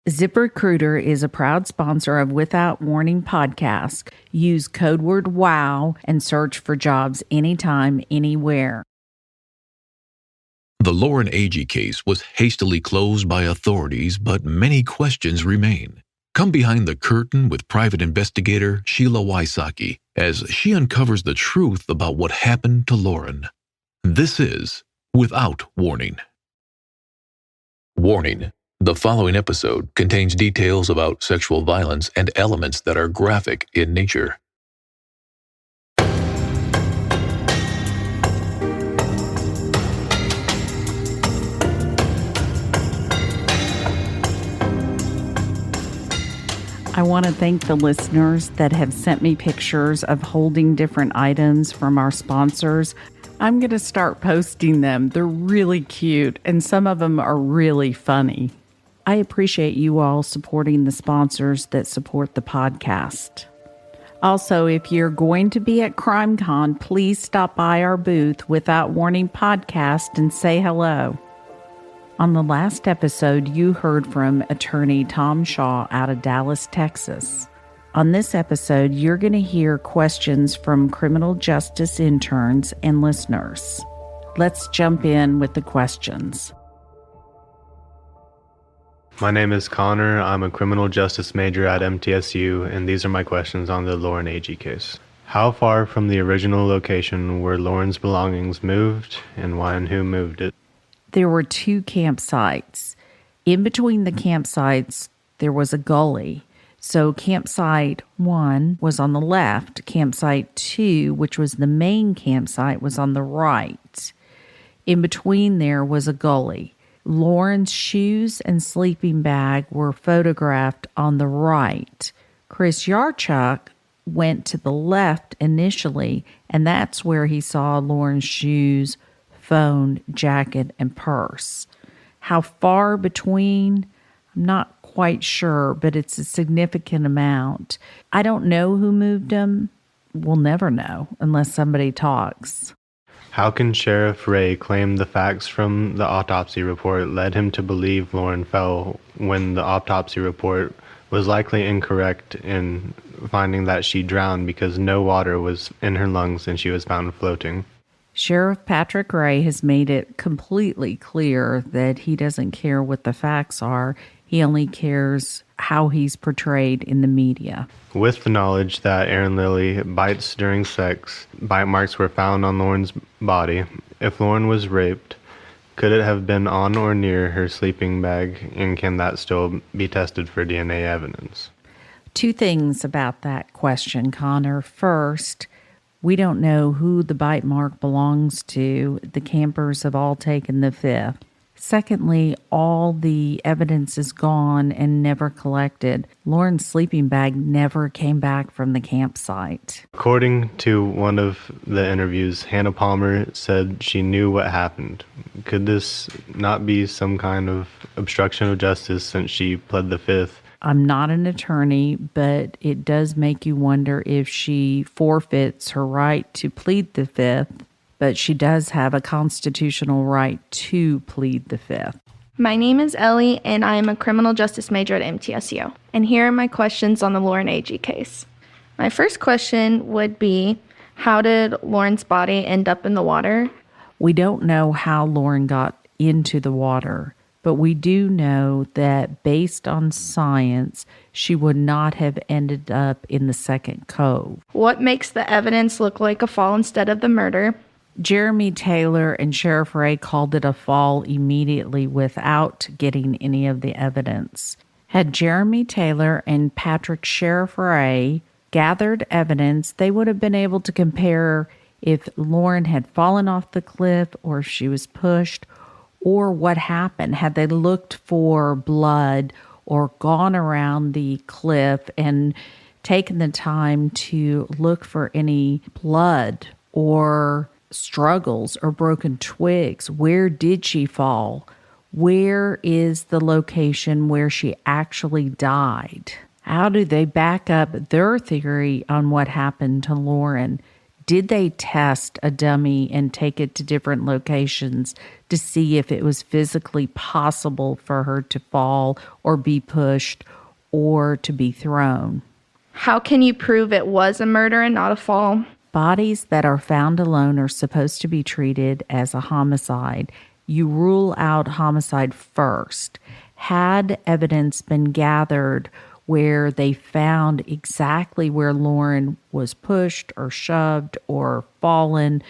ZipRecruiter is a proud sponsor of Without Warning podcast. Use code word WOW and search for jobs anytime, anywhere. The Lauren Agee case was hastily closed by authorities, but many questions remain. Come behind the curtain with private investigator Sheila Wysocki as she uncovers the truth about what happened to Lauren. This is Without Warning. Warning. The following episode contains details about sexual violence and elements that are graphic in nature. I want to thank the listeners that have sent me pictures of holding different items from our sponsors. I'm going to start posting them. They're really cute, and some of them are really funny. I appreciate you all supporting the sponsors that support the podcast. Also, if you're going to be at CrimeCon, please stop by our booth, Without Warning Podcast, and say hello. On the last episode, you heard from attorney Tom Shaw out of Dallas, Texas. On this episode, you're going to hear questions from criminal justice interns and listeners. Let's jump in with the questions. My name is Connor. I'm a criminal justice major at MTSU, and these are my questions on the Lauren Agee case. How far from the original location were Lauren's belongings moved, and why and who moved it? There were two campsites. In between the campsites, there was a gully. So campsite 1 was on the left. Campsite 2, which was the main campsite, was on the right. In between there was a gully. Lauren's shoes and sleeping bag were photographed on the right. Chris Yarchuk went to the left initially, and that's where he saw Lauren's shoes, phone, jacket, and purse. How far between? I'm not quite sure, but it's a significant amount. I don't know who moved them. We'll never know unless somebody talks. How can Sheriff Ray claim the facts from the autopsy report led him to believe Lauren fell when the autopsy report was likely incorrect in finding that she drowned because no water was in her lungs and she was found floating? Sheriff Patrick Ray has made it completely clear that he doesn't care what the facts are. He only cares how he's portrayed in the media. With the knowledge that Aaron Lilly bites during sex, bite marks were found on Lauren's body. If Lauren was raped, could it have been on or near her sleeping bag, and can that still be tested for DNA evidence? Two things about that question, Connor. First, we don't know who the bite mark belongs to. The campers have all taken the fifth. Secondly, all the evidence is gone and never collected. Lauren's sleeping bag never came back from the campsite. According to one of the interviews, Hannah Palmer said she knew what happened. Could this not be some kind of obstruction of justice since she pled the fifth? I'm not an attorney, but it does make you wonder if she forfeits her right to plead the fifth. But she does have a constitutional right to plead the fifth. My name is Ellie, and I am a criminal justice major at MTSU. And here are my questions on the Lauren Agee case. My first question would be, how did Lauren's body end up in the water? We don't know how Lauren got into the water, but we do know that based on science, she would not have ended up in the second cove. What makes the evidence look like a fall instead of the murder? Jeremy Taylor and Sheriff Ray called it a fall immediately without getting any of the evidence. Had Jeremy Taylor and Patrick Sheriff Ray gathered evidence, they would have been able to compare if Lauren had fallen off the cliff or if she was pushed or what happened. Had they looked for blood or gone around the cliff and taken the time to look for any blood or struggles or broken twigs. Where did she fall? Where is the location where she actually died? How do they back up their theory on what happened to Lauren? Did they test a dummy and take it to different locations to see if it was physically possible for her to fall or be pushed or to be thrown? How can you prove it was a murder and not a fall? Bodies that are found alone are supposed to be treated as a homicide. You rule out homicide first. Had evidence been gathered where they found exactly where Lauren was pushed or shoved or fallen,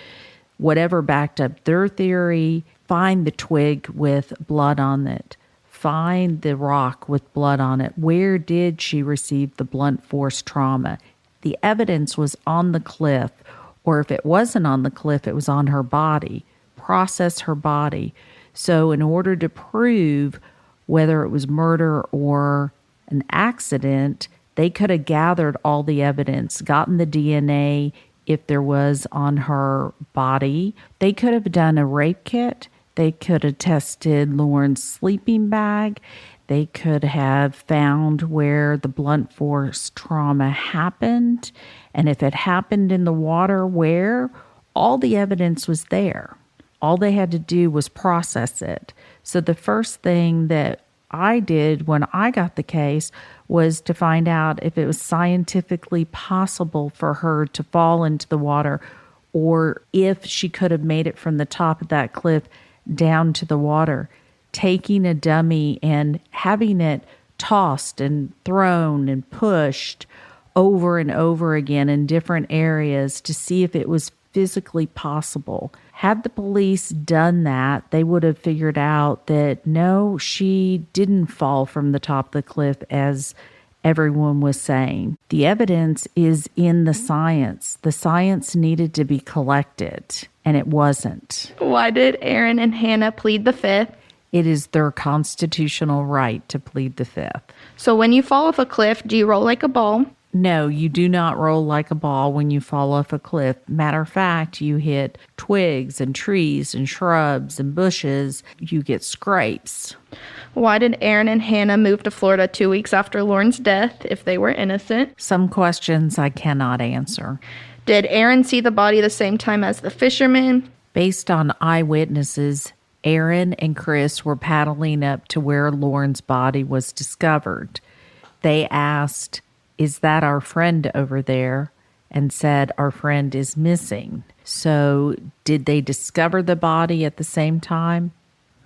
whatever backed up their theory, find the twig with blood on it. Find the rock with blood on it. Where did she receive the blunt force trauma? The evidence was on the cliff, or if it wasn't on the cliff, it was on her body. Process her body. So in order to prove whether it was murder or an accident, they could have gathered all the evidence, gotten the DNA if there was on her body. They could have done a rape kit. They could have tested Lauren's sleeping bag. They could have found where the blunt force trauma happened. And if it happened in the water, where, all the evidence was there. All they had to do was process it. So the first thing that I did when I got the case was to find out if it was scientifically possible for her to fall into the water, or if she could have made it from the top of that cliff down to the water. Taking a dummy and having it tossed and thrown and pushed over and over again in different areas to see if it was physically possible. Had the police done that, they would have figured out that no, she didn't fall from the top of the cliff as everyone was saying. The evidence is in the science. The science needed to be collected, and it wasn't. Why did Aaron and Hannah plead the fifth? It is their constitutional right to plead the fifth. So when you fall off a cliff, do you roll like a ball? No, you do not roll like a ball when you fall off a cliff. Matter of fact, you hit twigs and trees and shrubs and bushes. You get scrapes. Why did Aaron and Hannah move to Florida 2 weeks after Lauren's death if they were innocent? Some questions I cannot answer. Did Aaron see the body the same time as the fisherman? Based on eyewitnesses, Aaron and Chris were paddling up to where Lauren's body was discovered. They asked, "Is that our friend over there?" and said, "Our friend is missing." So did they discover the body at the same time?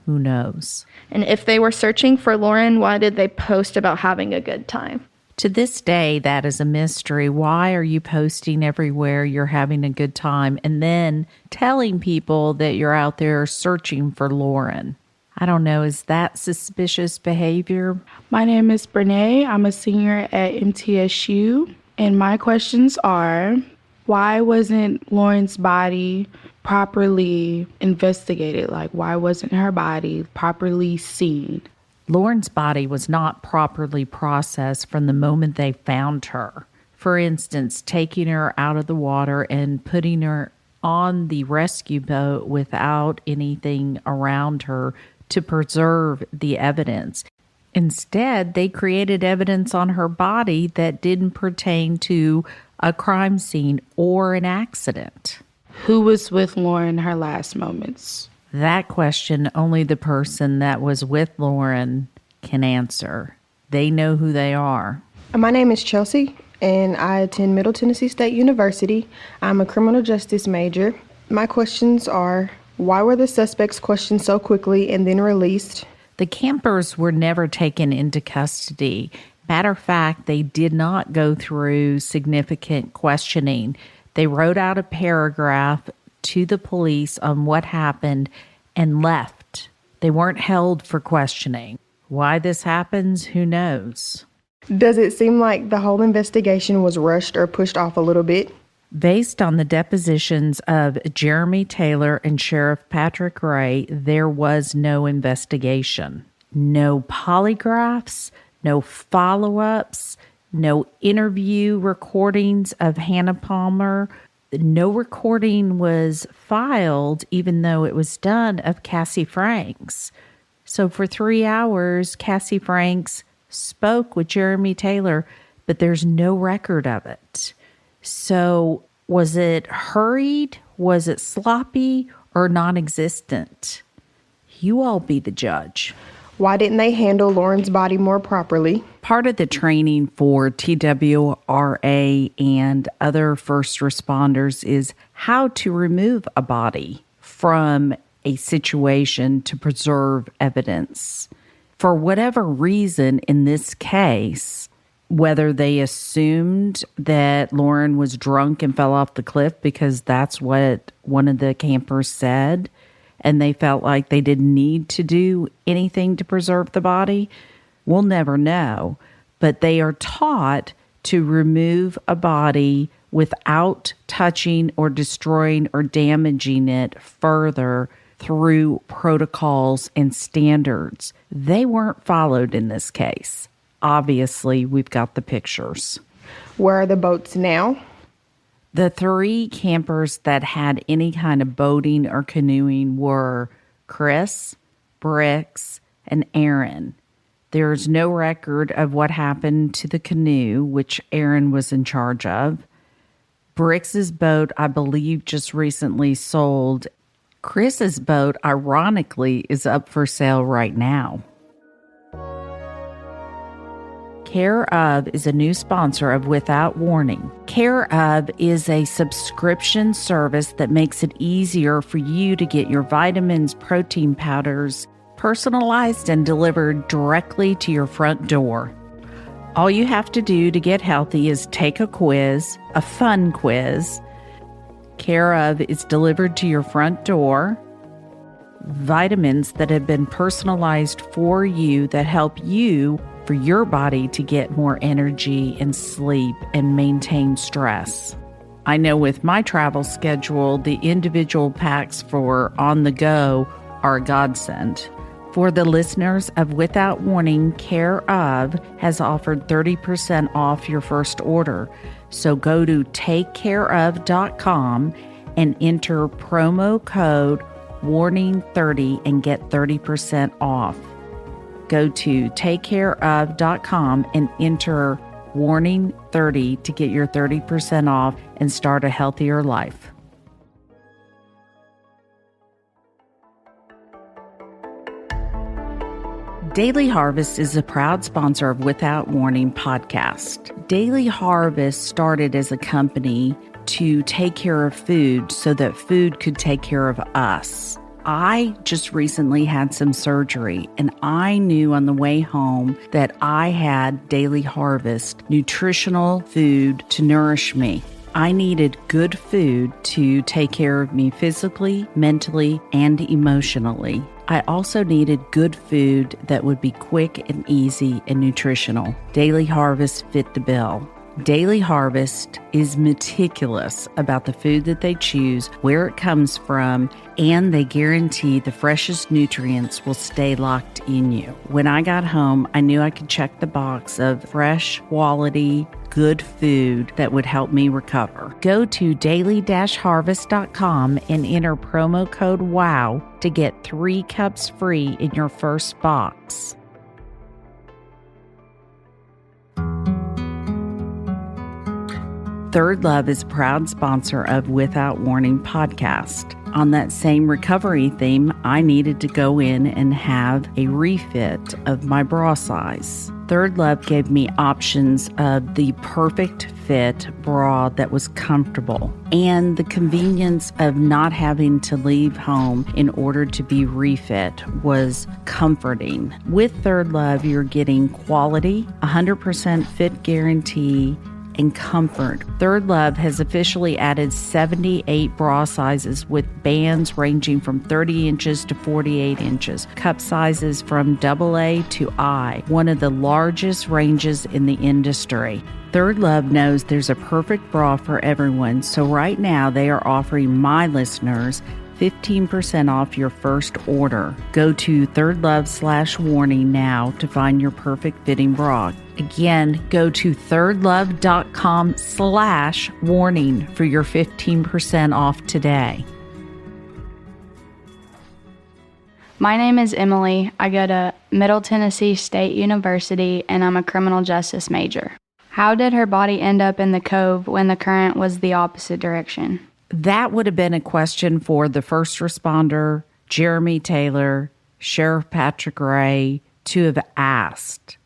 Who knows? And if they were searching for Lauren, why did they post about having a good time? To this day, that is a mystery. Why are you posting everywhere you're having a good time and then telling people that you're out there searching for Lauren? I don't know. Is that suspicious behavior? My name is Brene. I'm a senior at MTSU. And my questions are, why wasn't Lauren's body properly investigated? Like, why wasn't her body properly seen? Lauren's body was not properly processed from the moment they found her. For instance, taking her out of the water and putting her on the rescue boat without anything around her to preserve the evidence. Instead, they created evidence on her body that didn't pertain to a crime scene or an accident. Who was with Lauren her last moments? That question only the person that was with Lauren can answer. They know who they are. My name is Chelsea, and I attend Middle Tennessee State University. I'm a criminal justice major. My questions are, why were the suspects questioned so quickly and then released? The campers were never taken into custody. Matter of fact, they did not go through significant questioning. They wrote out a paragraph to the police on what happened and left. They weren't held for questioning. Why this happens, who knows? Does it seem like the whole investigation was rushed or pushed off a little bit? Based on the depositions of Jeremy Taylor and Sheriff Patrick Ray, there was no investigation. No polygraphs, no follow-ups, no interview recordings of Hannah Palmer. No recording was filed, even though it was done, of Cassie Franks. So for 3 hours, Cassie Franks spoke with Jeremy Taylor, but there's no record of it. So Was it hurried? Was it sloppy or non-existent? You all be the judge. Why didn't they handle Lauren's body more properly? Part of the training for TWRA and other first responders is how to remove a body from a situation to preserve evidence. For whatever reason in this case, whether they assumed that Lauren was drunk and fell off the cliff because that's what one of the campers said, and they felt like they didn't need to do anything to preserve the body, we'll never know. But they are taught to remove a body without touching or destroying or damaging it further through protocols and standards. They weren't followed in this case. Obviously, we've got the pictures. Where are the boats now? The 3 campers that had any kind of boating or canoeing were Chris, Brix, and Aaron. There's no record of what happened to the canoe, which Aaron was in charge of. Brix's boat, I believe, just recently sold. Chris's boat, ironically, is up for sale right now. 𝐊𝐼 is a new sponsor of Without Warning. 𝐊𝐼 is a subscription service that makes it easier for you to get your vitamins, protein powders, personalized and delivered directly to your front door. All you have to do to get healthy is take a quiz, a fun quiz. 𝐊𝐼 is delivered to your front door. Vitamins that have been personalized for you that help you for your body to get more energy and sleep and maintain stress. I know with my travel schedule, the individual packs for on the go are a godsend. For the listeners of Without Warning, 𝐊𝐼 has offered 30% off your first order. So go to takecareof.com and enter promo code WARNING30 and get 30% off. Go to takecareof.com and enter WARNING30 to get your 30% off and start a healthier life. Daily Harvest is a proud sponsor of Without Warning podcast. Daily Harvest started as a company to take care of food so that food could take care of us. I just recently had some surgery, and I knew on the way home that I had Daily Harvest nutritional food to nourish me. I needed good food to take care of me physically, mentally, and emotionally. I also needed good food that would be quick and easy and nutritional. Daily Harvest fit the bill. Daily Harvest is meticulous about the food that they choose, where it comes from, and they guarantee the freshest nutrients will stay locked in you. When I got home, I knew I could check the box of fresh, quality, good food that would help me recover. Go to daily-harvest.com and enter promo code WOW to get 3 cups free in your first box. Third Love is a proud sponsor of Without Warning podcast. On that same recovery theme, I needed to go in and have a refit of my bra size. Third Love gave me options of the perfect fit bra that was comfortable and the convenience of not having to leave home in order to be refit was comforting. With Third Love, you're getting quality, 100% fit guarantee, and comfort. Third Love has officially added 78 bra sizes with bands ranging from 30 inches to 48 inches, cup sizes from AA to I, one of the largest ranges in the industry. Third Love knows there's a perfect bra for everyone, so right now they are offering my listeners 15% off your first order. Go to thirdlove.com/warning now to find your perfect fitting bra. Again, go to thirdlove.com/warning for your 15% off today. My name is Emily. I go to Middle Tennessee State University, and I'm a criminal justice major. How did her body end up in the cove when the current was the opposite direction? That would have been a question for the first responder, Jeremy Taylor, Sheriff Patrick Ray, to have asked.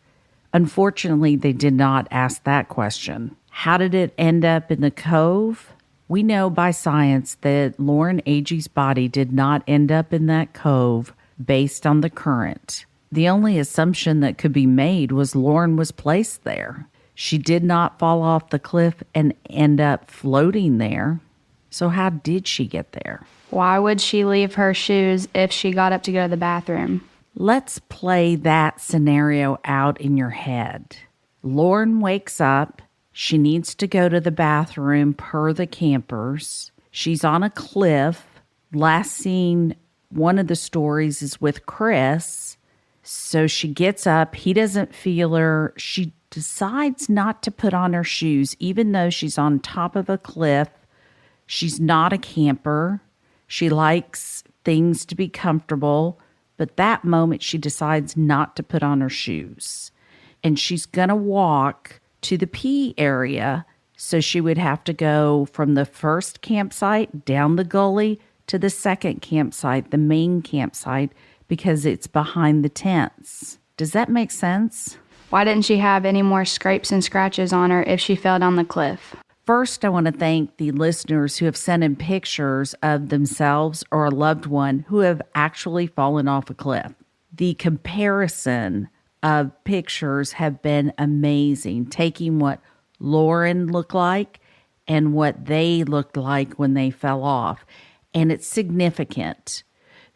Unfortunately, they did not ask that question. How did it end up in the cove? We know by science that Lauren Agee body did not end up in that cove based on the current. The only assumption that could be made was Lauren was placed there. She did not fall off the cliff and end up floating there. So how did she get there? Why would she leave her shoes if she got up to go to the bathroom? Let's play that scenario out in your head. Lauren wakes up. She needs to go to the bathroom per the campers. She's on a cliff. Last seen, one of the stories is with Chris. So she gets up. He doesn't feel her. She decides not to put on her shoes, even though she's on top of a cliff. She's not a camper. She likes things to be comfortable. But that moment, she decides not to put on her shoes. And she's going to walk to the pee area. So she would have to go from the first campsite down the gully to the second campsite, the main campsite, because it's behind the tents. Does that make sense? Why didn't she have any more scrapes and scratches on her if she fell down the cliff? First, I want to thank the listeners who have sent in pictures of themselves or a loved one who have actually fallen off a cliff. The comparison of pictures have been amazing, taking what Lauren looked like and what they looked like when they fell off. And it's significant.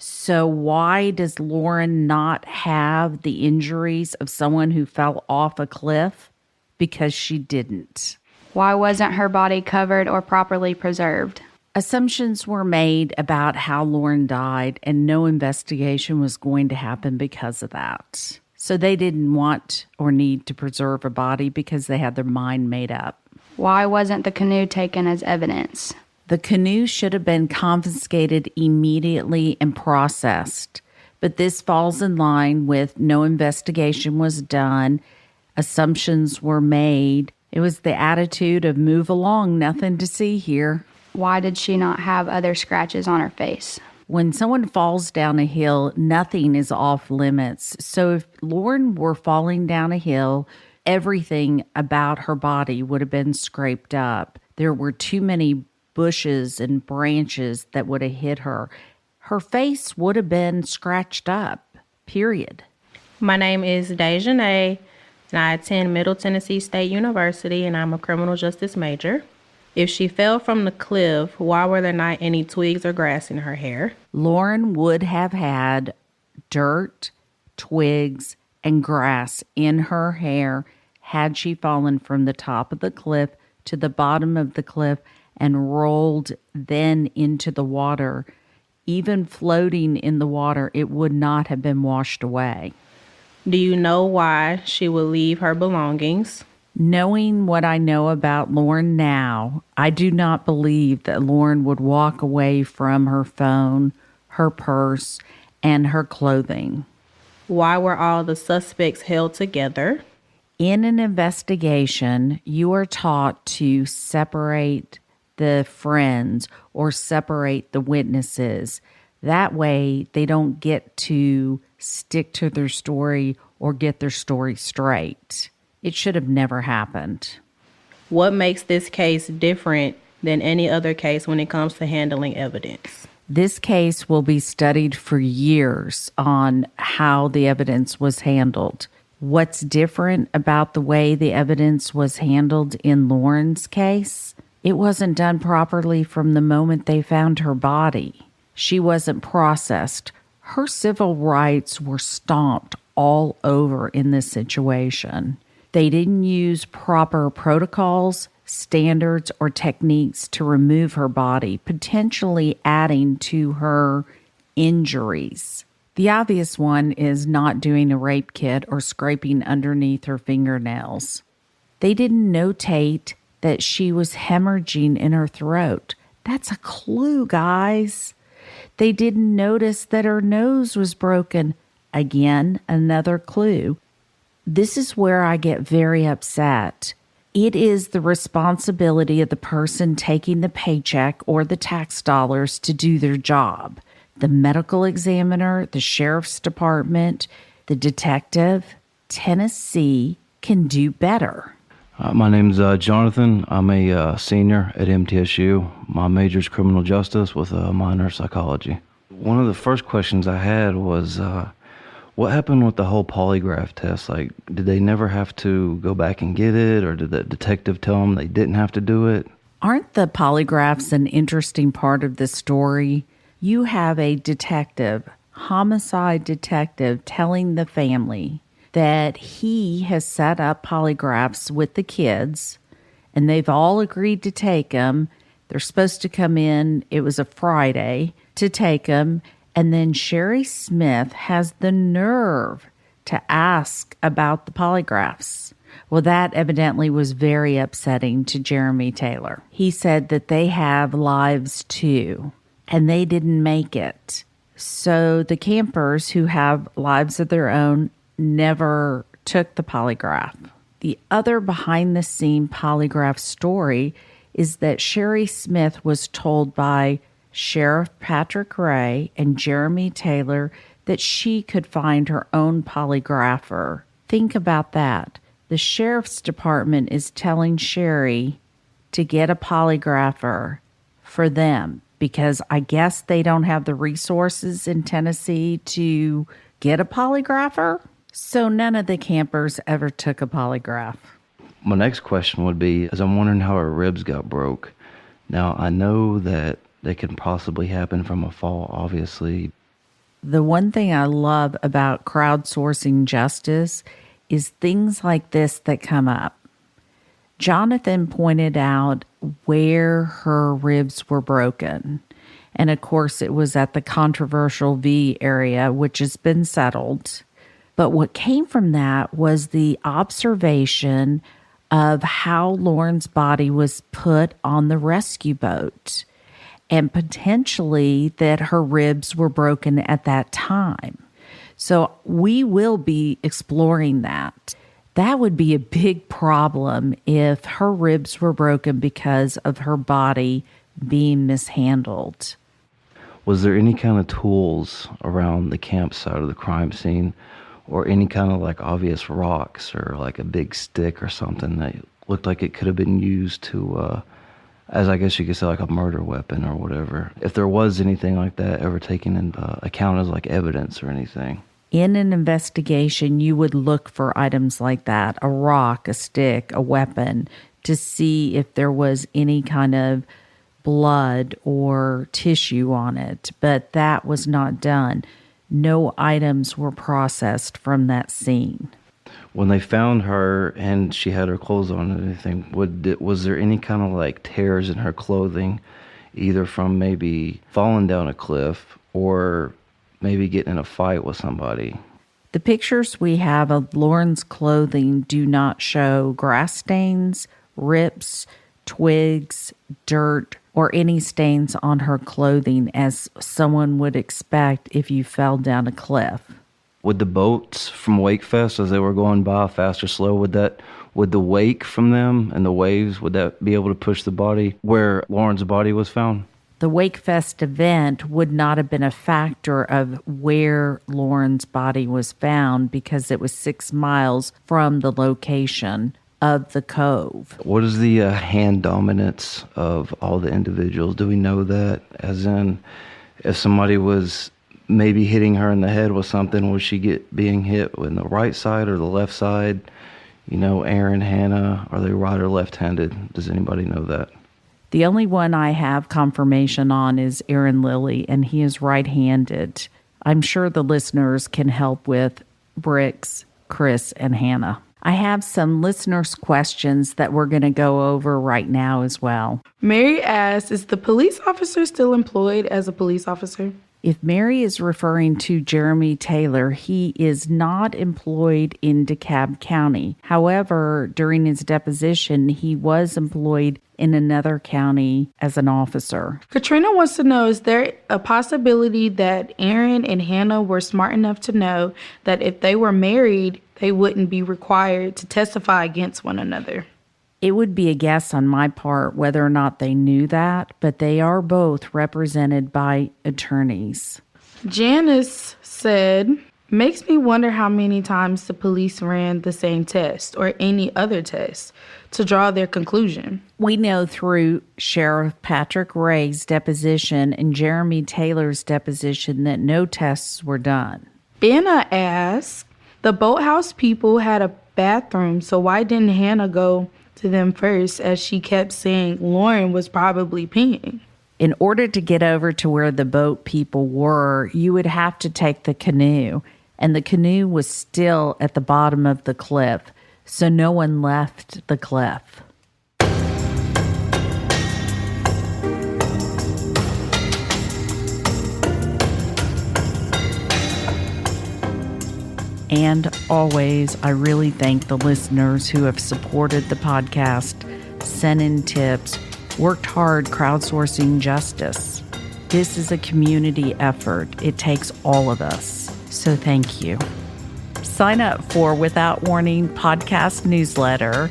So why does Lauren not have the injuries of someone who fell off a cliff? Because she didn't. Why wasn't her body covered or properly preserved? Assumptions were made about how Lauren died, and no investigation was going to happen because of that. So they didn't want or need to preserve a body because they had their mind made up. Why wasn't the canoe taken as evidence? The canoe should have been confiscated immediately and processed, but this falls in line with no investigation was done, assumptions were made. It was the attitude of move along, nothing to see here. Why did she not have other scratches on her face? When someone falls down a hill, nothing is off limits. So if Lauren were falling down a hill, everything about her body would have been scraped up. There were too many bushes and branches that would have hit her. Her face would have been scratched up, period. My name is Dejanay, and I attend Middle Tennessee State University, and I'm a criminal justice major. If she fell from the cliff, why were there not any twigs or grass in her hair? Lauren would have had dirt, twigs, and grass in her hair had she fallen from the top of the cliff to the bottom of the cliff and rolled then into the water. Even floating in the water, it would not have been washed away. Do you know why she would leave her belongings? Knowing what I know about Lauren now, I do not believe that Lauren would walk away from her phone, her purse, and her clothing. Why were all the suspects held together? In an investigation, you are taught to separate the friends or separate the witnesses. That way, they don't get to stick to their story or get their story straight. It should have never happened. What makes this case different than any other case when it comes to handling evidence? This case will be studied for years on how the evidence was handled. What's different about the way the evidence was handled in Lauren's case? It wasn't done properly from the moment they found her body. She wasn't processed. Her civil rights were stomped all over in this situation. They didn't use proper protocols, standards, or techniques to remove her body, potentially adding to her injuries. The obvious one is not doing a rape kit or scraping underneath her fingernails. They didn't notate that she was hemorrhaging in her throat. That's a clue, guys. They didn't notice that her nose was broken. Again, another clue. This is where I get very upset. It is the responsibility of the person taking the paycheck or the tax dollars to do their job. The medical examiner, the sheriff's department, the detective, Tennessee can do better. My name's Jonathan. I'm a senior at MTSU. My major is criminal justice with a minor psychology. One of the first questions I had was, what happened with the whole polygraph test? Like, did they never have to go back and get it, or did the detective tell them they didn't have to do it? Aren't the polygraphs an interesting part of the story? You have a detective, homicide detective, telling the family that he has set up polygraphs with the kids, and they've all agreed to take them. They're supposed to come in, it was a Friday, to take them. And then Sherry Smith has the nerve to ask about the polygraphs. Well, that evidently was very upsetting to Jeremy Taylor. He said that they have lives too, and they didn't make it. So the campers who have lives of their own never took the polygraph. The other behind-the-scene polygraph story is that Sherry Smith was told by Sheriff Patrick Ray and Jeremy Taylor that she could find her own polygrapher. Think about that. The sheriff's department is telling Sherry to get a polygrapher for them because I guess they don't have the resources in Tennessee to get a polygrapher. So none of the campers ever took a polygraph. My next question would be, is I'm wondering how her ribs got broke. Now, I know that they can possibly happen from a fall, obviously. The one thing I love about crowdsourcing justice is things like this that come up. Jonathan pointed out where her ribs were broken. And of course, it was at the controversial V area, which has been settled. But what came from that was the observation of how Lauren's body was put on the rescue boat, and potentially that her ribs were broken at that time. So we will be exploring that. That would be a big problem if her ribs were broken because of her body being mishandled. Was there any kind of tools around the campsite or the crime scene, or any kind of like obvious rocks or like a big stick or something that looked like it could have been used to as I guess you could say like a murder weapon or whatever? If there was anything like that ever taken into account as like evidence or anything? In an investigation, you would look for items like that, a rock, a stick, a weapon, to see if there was any kind of blood or tissue on it. But that was not done. No items were processed from that scene. When they found her and she had her clothes on and anything, was there any kind of like tears in her clothing, either from maybe falling down a cliff or maybe getting in a fight with somebody? The pictures we have of Lauren's clothing do not show grass stains, rips, twigs, dirt, or any stains on her clothing as someone would expect if you fell down a cliff. Would the boats from Wakefest, as they were going by fast or slow, would the wake from them and the waves, would that be able to push the body where Lauren's body was found? The Wakefest event would not have been a factor of where Lauren's body was found because it was 6 miles from the location of the cove. What is the hand dominance of all the individuals? Do we know that? As in, if somebody was maybe hitting her in the head with something, was she being hit in the right side or the left side? You know, Aaron, Hannah, are they right or left-handed? Does anybody know that? The only one I have confirmation on is Aaron Lilly, and he is right-handed. I'm sure the listeners can help with Bricks, Chris, and Hannah. I have some listeners' questions that we're going to go over right now as well. Mary asks, is the police officer still employed as a police officer? If Mary is referring to Jeremy Taylor, he is not employed in DeKalb County. However, during his deposition, he was employed in another county as an officer. Katrina wants to know, is there a possibility that Aaron and Hannah were smart enough to know that if they were married, they wouldn't be required to testify against one another? It would be a guess on my part whether or not they knew that, but they are both represented by attorneys. Janice said, makes me wonder how many times the police ran the same test or any other test to draw their conclusion. We know through Sheriff Patrick Ray's deposition and Jeremy Taylor's deposition that no tests were done. Benna asked, the boathouse people had a bathroom, so why didn't Hannah go to them first, as she kept saying Lauren was probably peeing? In order to get over to where the boat people were, you would have to take the canoe, and the canoe was still at the bottom of the cliff, so no one left the cliff. And always, I really thank the listeners who have supported the podcast, sent in tips, worked hard crowdsourcing justice. This is a community effort. It takes all of us. So thank you. Sign up for Without Warning podcast newsletter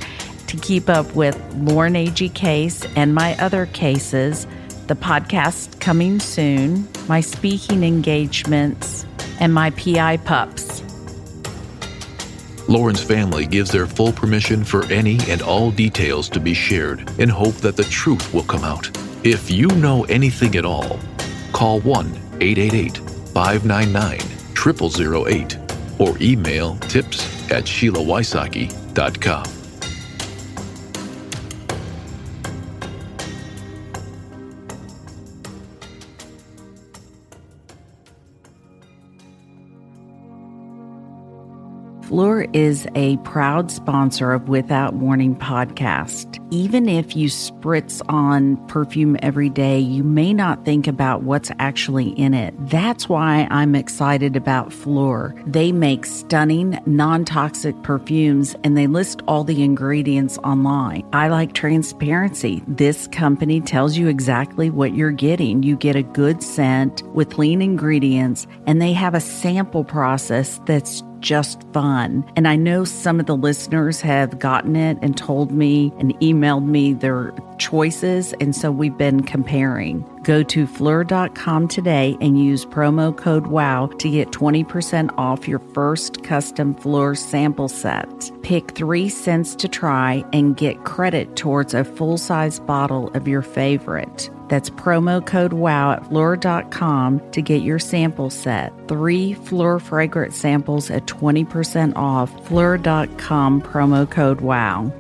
to keep up with Lauren A.G. case and my other cases, the podcast coming soon, my speaking engagements, and my PI pups. Lauren's family gives their full permission for any and all details to be shared in hope that the truth will come out. If you know anything at all, call 1-888-599-0008 or email tips@SheilaWysocki.com. Fleur is a proud sponsor of Without Warning podcast. Even if you spritz on perfume every day, you may not think about what's actually in it. That's why I'm excited about Fleur. They make stunning, non-toxic perfumes, and they list all the ingredients online. I like transparency. This company tells you exactly what you're getting. You get a good scent with clean ingredients, and they have a sample process that's just fun. And I know some of the listeners have gotten it and told me and emailed me their choices, and so we've been comparing. Go to fleur.com today and use promo code WOW to get 20% off your first custom Fleur sample set. Pick 3 scents to try and get credit towards a full-size bottle of your favorite. That's promo code WOW at fleur.com to get your sample set. 3 Fleur fragrance samples at 20% off. Fleur.com promo code WOW.